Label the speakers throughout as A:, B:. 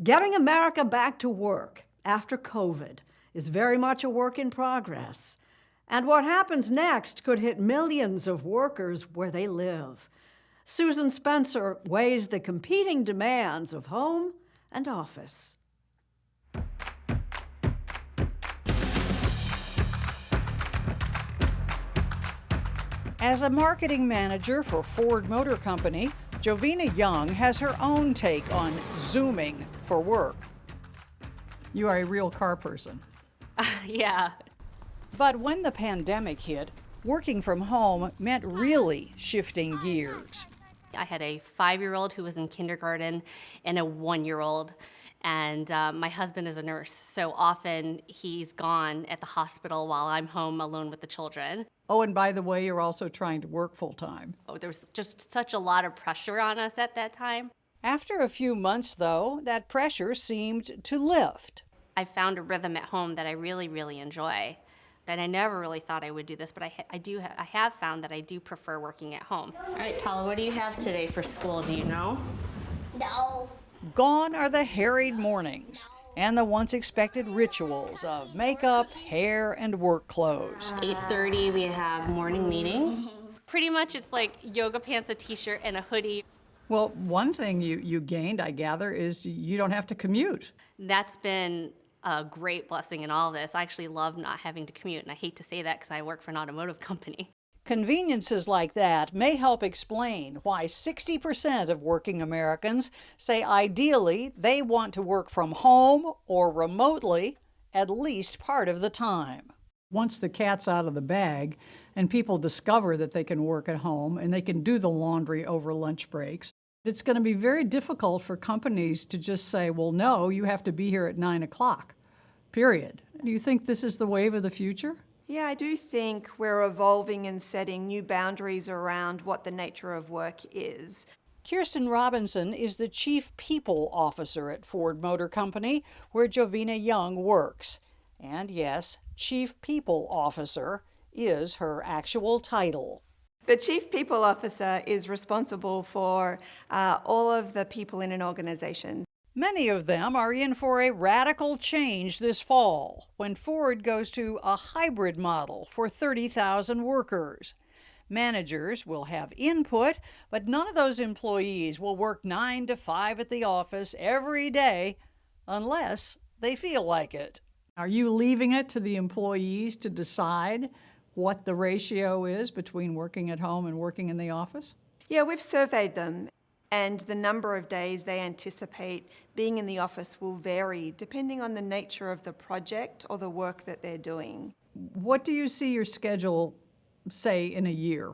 A: Getting America back to work after COVID is very much a work in progress. And what happens next could hit millions of workers where they live. Susan Spencer weighs the competing demands of home and office.
B: As a marketing manager for Ford Motor Company, Jovina Young has her own take on Zooming for work. You are a real car person.
C: Yeah.
B: But when the pandemic hit, working from home meant really shifting gears.
C: I had a 5-year-old who was in kindergarten and a 1-year-old, and my husband is a nurse, so often he's gone at the hospital while I'm home alone with the children.
B: Oh, and by the way, you're also trying to work full-time.
C: Oh, there was just such a lot of pressure on us at that time.
B: After a few months, though, that pressure seemed to lift.
C: I found a rhythm at home that I really, really enjoy. And I never really thought I would do this, but I have found that I do prefer working at home. All right, Tala, what do you have today for school? Do you know?
D: No.
B: Gone are the harried mornings and the once expected rituals of makeup, hair, and work clothes.
C: 8:30, we have morning meeting. Pretty much it's like yoga pants, a t-shirt, and a hoodie.
B: Well, one thing you gained, I gather, is you don't have to commute.
C: That's been a great blessing in all this. I actually love not having to commute, and I hate to say that because I work for an automotive company.
B: Conveniences like that may help explain why 60% of working Americans say ideally they want to work from home or remotely at least part of the time. Once the cat's out of the bag and people discover that they can work at home and they can do the laundry over lunch breaks, it's going to be very difficult for companies to just say, well, no, you have to be here at 9 o'clock, period. Do you think this is the wave of the future?
E: Yeah, I do think we're evolving and setting new boundaries around what the nature of work is.
B: Kirsten Robinson is the Chief People Officer at Ford Motor Company, where Jovina Young works. And yes, Chief People Officer is her actual title.
E: The Chief People Officer is responsible for all of the people in an organization.
B: Many of them are in for a radical change this fall when Ford goes to a hybrid model for 30,000 workers. Managers will have input, but none of those employees will work 9 to 5 at the office every day unless they feel like it. Are you leaving it to the employees to decide what the ratio is between working at home and working in the office?
E: Yeah, we've surveyed them, and the number of days they anticipate being in the office will vary depending on the nature of the project or the work that they're doing.
B: What do you see your schedule say in a year?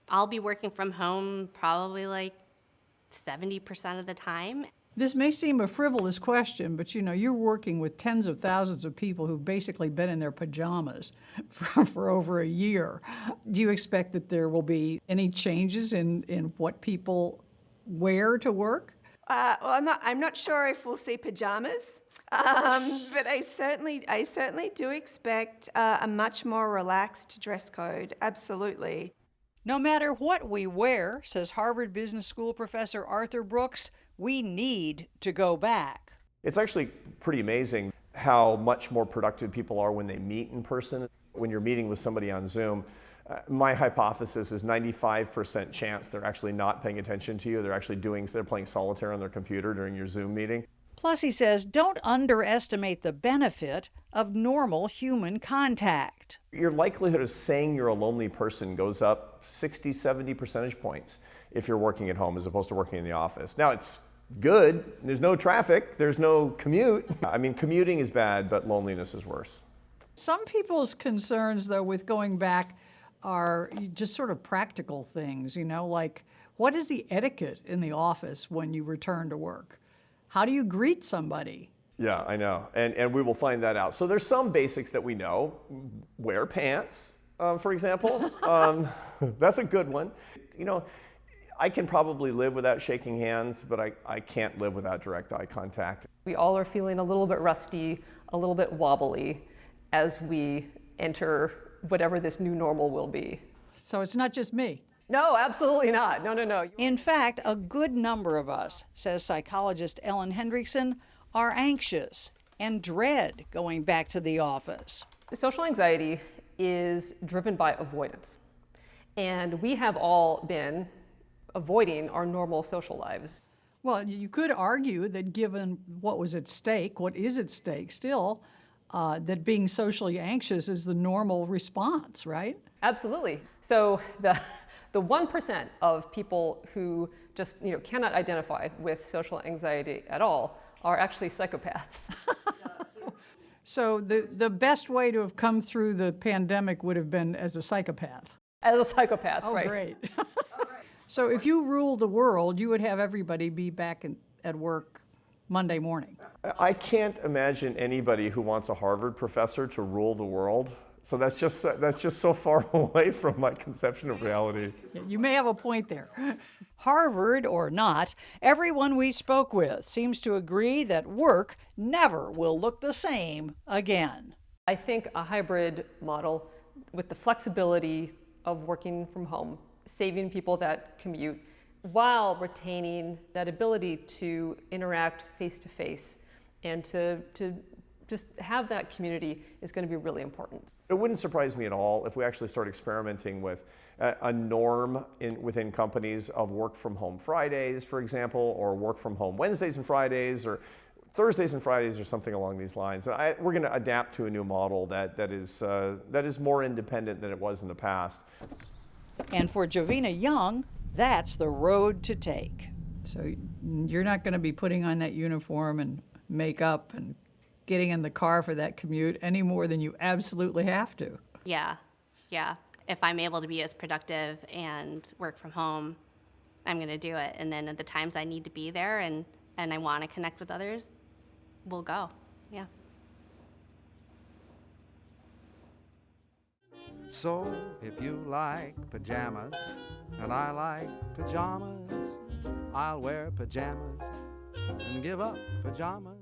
C: I'll be working from home probably like 70% of the time.
B: This may seem a frivolous question, but you're working with tens of thousands of people who've basically been in their pajamas for over a year. Do you expect that there will be any changes in what people wear to work?
E: Well, I'm not sure if we'll see pajamas, but I certainly do expect a much more relaxed dress code. Absolutely.
B: No matter what we wear, says Harvard Business School professor Arthur Brooks, we need to go back.
F: It's actually pretty amazing how much more productive people are when they meet in person. When you're meeting with somebody on Zoom, my hypothesis is 95% chance they're actually not paying attention to you. They're playing solitaire on their computer during your Zoom meeting.
B: Plus, he says, don't underestimate the benefit of normal human contact.
F: Your likelihood of saying you're a lonely person goes up 60, 70 percentage points if you're working at home as opposed to working in the office. Now, it's good. There's no traffic. There's no commute. I mean, commuting is bad, but loneliness is worse.
B: Some people's concerns, though, with going back are just sort of practical things, like what is the etiquette in the office when you return to work? How do you greet somebody?
F: Yeah, I know, and we will find that out. So there's some basics that we know. Wear pants, for example. That's a good one. I can probably live without shaking hands, but I can't live without direct eye contact.
G: We all are feeling a little bit rusty, a little bit wobbly as we enter whatever this new normal will be.
B: So it's not just me.
G: No, absolutely not. No.
B: In fact, a good number of us, says psychologist Ellen Hendrickson, are anxious and dread going back to the office.
G: Social anxiety is driven by avoidance. And we have all been avoiding our normal social lives.
D: Well, you could argue that given what was at stake, what is at stake still, that being socially anxious is the normal response, right?
G: Absolutely. So the 1% of people who just cannot identify with social anxiety at all are actually psychopaths.
D: So the best way to have come through the pandemic would have been as a psychopath.
G: As a psychopath,
D: Oh,
G: right?
D: great. So if you rule the world, you would have everybody be back at work Monday morning.
F: I can't imagine anybody who wants a Harvard professor to rule the world. So that's just so far away from my conception of reality.
D: You may have a point there.
B: Harvard or not, everyone we spoke with seems to agree that work never will look the same again.
G: I think a hybrid model with the flexibility of working from home, saving people that commute, while retaining that ability to interact face-to-face and to just have that community is going to be really important.
F: It wouldn't surprise me at all if we actually start experimenting with a norm within companies of work from home Fridays, for example, or work from home Wednesdays and Fridays, or Thursdays and Fridays, or something along these lines. We're going to adapt to a new model that is more independent than it was in the past.
B: And for Jovina Young, that's the road to take.
D: So you're not going to be putting on that uniform and makeup and getting in the car for that commute any more than you absolutely have to.
C: Yeah. If I'm able to be as productive and work from home, I'm going to do it. And then at the times I need to be there and I want to connect with others, we'll go. Yeah.
H: So if you like pajamas and I like pajamas, I'll wear pajamas and give up pajamas.